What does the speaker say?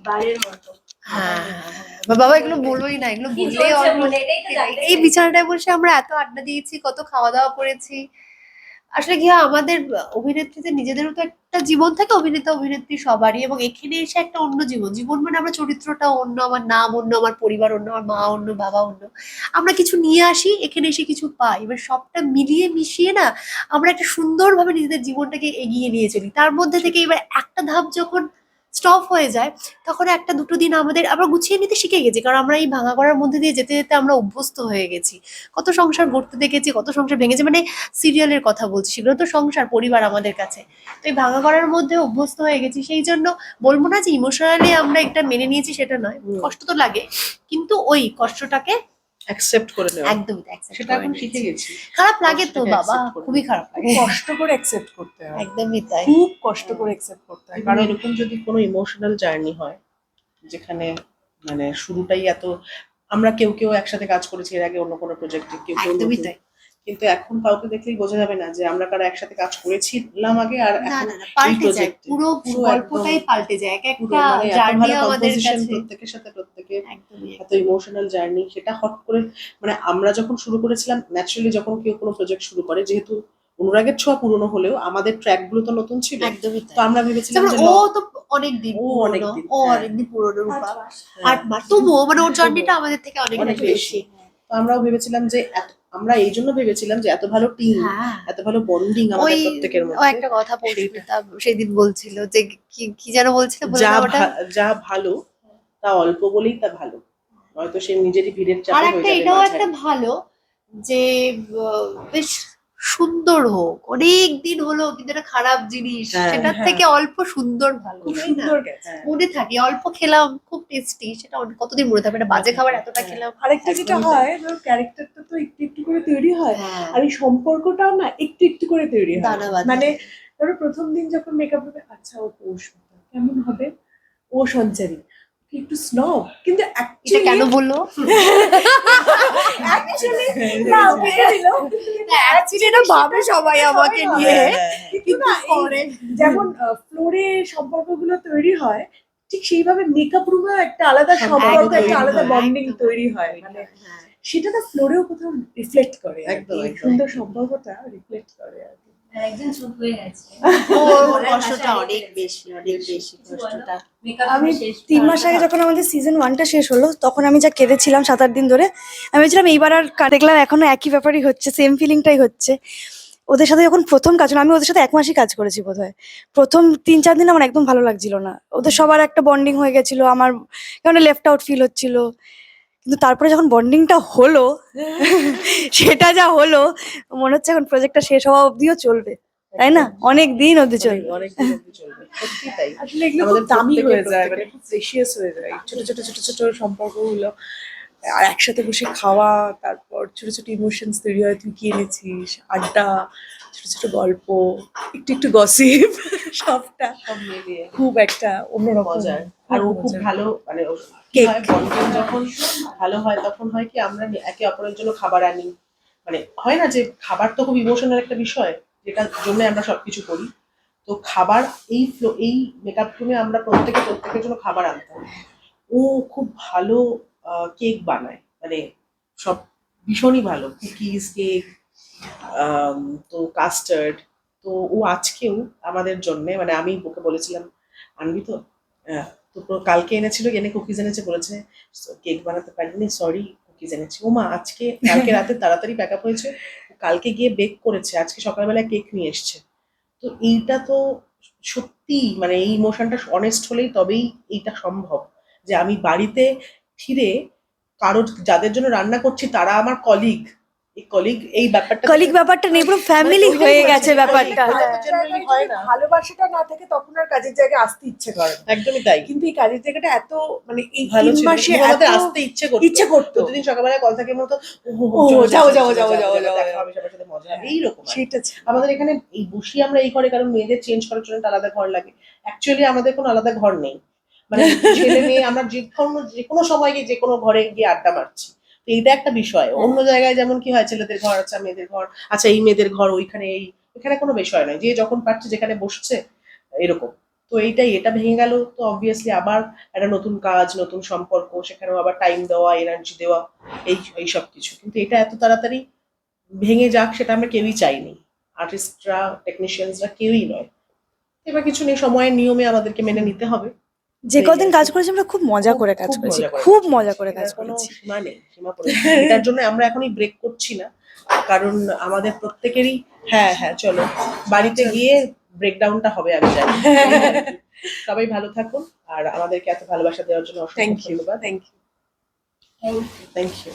বাড়ির মতো। হ্যাঁ বাবা এগুলো বলবোই না, এগুলো বললেই এই বিছানাটায় বসে আমরা এত আড্ডা দিয়েছি, কত খাওয়া দাওয়া করেছি। আসলে কি হয়, আমাদের অভিনেত্রীদের নিজেদেরও তো একটা জীবন থাকে, অভিনেতা অভিনেত্রী সবারই, এবং এখানে এসে একটা অন্য জীবন। জীবন মানে আমরা চরিত্রটা অন্য, আমার নাম অন্য, আমার পরিবার অন্য, আমার মা অন্য, বাবা অন্য। আমরা কিছু নিয়ে আসি, এখানে এসে কিছু পাই, এবার সবটা মিলিয়ে মিশিয়ে না আমরা একটা সুন্দরভাবে নিজেদের জীবনটাকে এগিয়ে নিয়ে চলি। তার মধ্যে থেকে এবার একটা ধাপ যখন স্টপ হয়ে যায়, তখন একটা দুটো দিন আমাদের আবার গুছিয়ে নিতে শিখে গেছি, কারণ আমরা এই ভাঙা করার মধ্যে দিয়ে যেতে যেতে আমরা অভ্যস্ত হয়ে গেছি। কত সংসার গড়তে দেখেছি, কত সংসার ভেঙেছে, মানে সিরিয়ালের কথা বলছি, সেগুলো তো সংসার পরিবার আমাদের কাছে। তো এই ভাঙা করার মধ্যে অভ্যস্ত হয়ে গেছি, সেই জন্য বলবো না যে ইমোশনালি আমরা এটা মেনে নিয়েছি, সেটা নয়, কষ্ট তো লাগে, কিন্তু ওই কষ্টটাকে অ্যাকসেপ্ট করে নেওয়া, একদমই accept সেটা করে এখন নিয়েছি। শিখে গেছি। খারাপ লাগে তো কষ্টটাকে বাবা, accept করে খুবই নিতে। খারাপ লাগে, কষ্ট করে অ্যাকসেপ্ট করতে হয়, একদমই তাই। খুব কষ্ট করে অ্যাকসেপ্ট করতে হয়। কারণ কারণ এরকম যদি কোনো ইমোশনাল জার্নি হয়, যেখানে মানে শুরুটাই এত, আমরা কেউ কেউ একসাথে কাজ করেছি এর আগে অন্য কোনো প্রজেক্টে, কেউ কেউ একদমই নতুন। তাই। কিন্তু এখন কাউকে দেখলেই বোঝা যাবে না যে আমরা কারা একসাথে কাজ করেছিলাম আগে আর না এখন না না, এই পাল্টে যায়, প্রজেক্টে পুরো গল্পটাই পাল্টে যায়, এক পুরো একটা মানে এত জার্নি ভালো আমাদের কম্পোজিশন কাছে। প্রত্যেকের সাথে প্রত্যেকের, একদমই এত ইমোশনাল জার্নি, সেটা হট করে মানে আমরা যখন শুরু করেছিলাম, ন্যাচারালি যখন কেউ কোনো প্রজেক্ট শুরু করে, যেহেতু অনুরাগের ছোঁয়া পুরনো হলেও আমাদের ট্র্যাক গুলো তো নতুন ছিল, একদমই তো তাই। আমরা ভেবেছিলাম যেমন যে ও তো অনেকদিন ও পুরনো, অনেকদিন, ও হ্যাঁ। অনেকদিন পুরনো, রূপা 8 8 মাস, তবুও মানে ওর জার্নিটা আমাদের থেকে অনেক অনেক বেশি। বেশি। তো আমরাও ভেবেছিলাম যে আমরা এই জন্য ভেবেছিলাম যে এত ভালো টিম, হ্যাঁ, এত ভালো বন্ডিং ওই আমাদের প্রত্যেকের ও মধ্যে, একটা কথা সেইটা পৌষ্পিতা সেদিন বলছিল যে কি কি যেন বলছিল, বলে যা দাও ওটা। যা ভালো তা অল্প বলেই তা ভালো, হয়তো সে নিজেরই ভিড়ের আর চাপে হয়ে একটা যাবে এটাও মাঝারি। একটা ভালো যে বেশ সুন্দর হোক, অনেক দিন হলো কিন্তু একটা খারাপ জিনিস, হ্যাঁ, সেটার হ্যাঁ। থেকে অল্প সুন্দর ভালো, খুব তাই না? সুন্দর গেছে। হ্যাঁ। মনে থাকে, অল্প খেলাম খুব টেস্টি, সেটা কতদিন মনে থাকবে, একটা বাজে খাবার এতটা হ্যাঁ। খেলাম। আরেকটা যেটা একদমই হয়, ধর ক্যারেক্টারটা তো একটু একটু করে তৈরি হয়, হ্যাঁ, আর এই সম্পর্কটাও না একটু একটু করে তৈরি হয়। দানা বাঁধা। মানে ধরো প্রথম দিন যখন মেকআপ হবে, আচ্ছা ও পৌষ মাতা, কেমন হবে, ও সঞ্চারী, কি একটু স্নব, কিন্তু এটা অ্যাকচুয়ালি কেন বললো? অ্যাকচুয়ালি না মেনে নিলাম, অ্যাকচুয়ালি এটা ভাবে সবাই আমাকে নিয়ে, কিন্তু না পরে যেমন ফ্লোরে সম্পর্কগুলো তৈরি হয়, ঠিক সেইভাবে মেকআপ রুমেও একটা আলাদা সম্পর্ক, একদম, একটা আলাদা একদম, বন্ডিং একদম। তৈরি হয়, মানে হ্যাঁ, সেটা না ফ্লোরেও কোথাও রিফ্লেক্ট করে, একদম, এই একদম। সুন্দর সম্পর্কটা রিফ্লেক্ট করে আর কি। একজন চুপ হয়ে গেছে। ওর কষ্টটা অনেক বেশি, অনেক বেশি কষ্টটা। আমি 3 মাস আগে যখন আমাদের সিজন 1টা শেষ হলো, তখন আমি যা কেঁদেছিলাম 7-8 দিন ধরে, আমি ভেবেছিলাম এইবার আর দেখলাম এখনো একই ব্যাপারই হচ্ছে, সেম ফিলিংটাই হচ্ছে। ওদের সাথে যখন প্রথম কাজ হলো, আমি ওদের সাথে 1 মাসই কাজ করেছি বোধহয়, প্রথম 3-4 দিন আমার একদম ভালো লাগছিল না, ওদের সবার একটা বন্ডিং হয়ে গেছিল, আমার কেমন লেফট আউট ফিল হচ্ছিল। কিন্তু তারপরে যখন বন্ডিংটা হলো, সেটা যা হলো, মনে হচ্ছে এখন প্রজেক্টটা শেষ হওয়া অবধিও চলবে, তাই না? অনেক দিন অবধি চলবে। অনেক দিন অবধি চলবে, সত্যি তাই। আসলে এগুলো খুব আমাদের দামি প্রত্যেকের হয়ে যায়, মানে প্রত্যেকের খুব প্রেশিয়াস হয়ে যায় ছোট ছোট ছোট ছোট সম্পর্কগুলো, আর একসাথে বসে খাওয়া, তারপর ছোট ছোট ইমোশনস তৈরি হয়, তুই কি এনেছিস, আড্ডা, ছোট ছোট গল্প, একটু একটু গসিপ, সবটা সব মিলিয়ে খুব একটা অন্যরকম মজার। আর ও খুব মজার। ভালো, মানে কেক। বন্ডিং যখন ভালো হয় তখন হয় কি, আমরা একে অপরের জন্য খাবার আনি, মানে হয় না যে খাবার তো খুব ইমোশনাল একটা বিষয়, যেটার জন্য আমরা সবকিছু করি। তো খাবার, এই মেকআপ রুমে আমরা প্রত্যেকের জন্য খাবার আনতাম। ও খুব ভালো কেক বানায়, মানে সব ভীষণই ভালো, কুকিজ, কেক, তো কাস্টার্ড। তো ও আজকেও আমাদের জন্য, মানে আমি ওকে বলেছিলাম আনবি তো, তো কালকে এনেছিল, এনে কুকিজ এনেছে, বলেছে কেক বানাতে পারিনি, সরি, কুকিজ এনেছি। ও মা, আজকে কালকে রাতে তাড়াতাড়ি প্যাক আপ হয়েছে, কালকে গিয়ে বেক করেছে, আজকে সকালবেলা কেক নিয়ে এসছে। তো এইটা তো সত্যি, মানে এই ইমোশনটা অনেস্ট হলেই তবেই এইটা সম্ভব, যে আমি বাড়িতে ফিরে কারোর, যাদের জন্য রান্না করছি তারা আমার কলিগ, এই ব্যাপারটা ব্যাপারটা নেই, পুরো ফ্যামিলি ওইটাই হয়ে বলছি, গেছে ব্যাপারটা। কাজের জায়গায় হয় যদি না। ভালোবাসাটা না থাকে, তখন আর কাজের জায়গায় আসতে ইচ্ছে করে না। একদমই তাই। কিন্তু এই কাজের জায়গাটা এত, মানে এই ভালো 3 ছিল, মাসে কিন্তু আমাদের এত আসতে ইচ্ছে করতো। প্রতিদিন সকালবেলা কল থেকে মতো, ও, যাও, যাও, যাও, যাও, যাও, দেখা হবে, সবার সাথে মজা হবে, হ্যাঁ, এইরকম। সেটা ছিল। আমাদের এখানে এই বসি আমরা এই ঘরে, কারণ মেয়েদের চেঞ্জ করার জন্য একটা আলাদা ঘর লাগে। অ্যাকচুয়ালি আমাদের কোনো আলাদা ঘর নেই, মানে ছেলে মেয়ে আমরা যে কোনো সময় গিয়ে যে কোনো ঘরে গিয়ে আড্ডা মারছি। তো এইটা একটা বিষয়। অন্য জায়গায় যেমন কি হয়, ছেলেদের ঘর আছে, মেয়েদের ঘর আচ্ছা, এই মেয়েদের ঘর ওইখানে, এখানে কোনো বিষয় নয়, যে যখন পারছে যেখানে বসছে, এরকম। তো এটা ভেঙে গেল, তো অবভিয়াসলি আবার একটা নতুন কাজ, নতুন সম্পর্ক, সেখানেও আবার টাইম দেওয়া, এনার্জি দেওয়া, এই সব কিছু। কিন্তু এটা এত তাড়াতাড়ি ভেঙে যাক সেটা আমরা কেউই চাইনি, আর্টিস্টরা, টেকনিশিয়ানসরা কেউই নয়। এবার কিছু নেই, সময়ের নিয়মে আমাদেরকে মেনে নিতে হবে। যে কদিন কাজ করেছি আমরা খুব মজা করে কাজ করেছি, খুব মজা করে কাজ এটার কোনো করেছি। সীমা নেই, সীমা পড়ে এটার জন্য আমরা এখনই ব্রেক করছি না, কারণ আমাদের প্রত্যেকেরই হ্যাঁ চলো বাড়িতে গিয়ে ব্রেকডাউনটা হবে আমি জানি। সবাই ভালো থাকুন, আর আমাদেরকে এত ভালোবাসা দেওয়ার জন্য অসংখ্য থ্যাংক ইউ, ধন্যবাদ। Thank you. Thank you.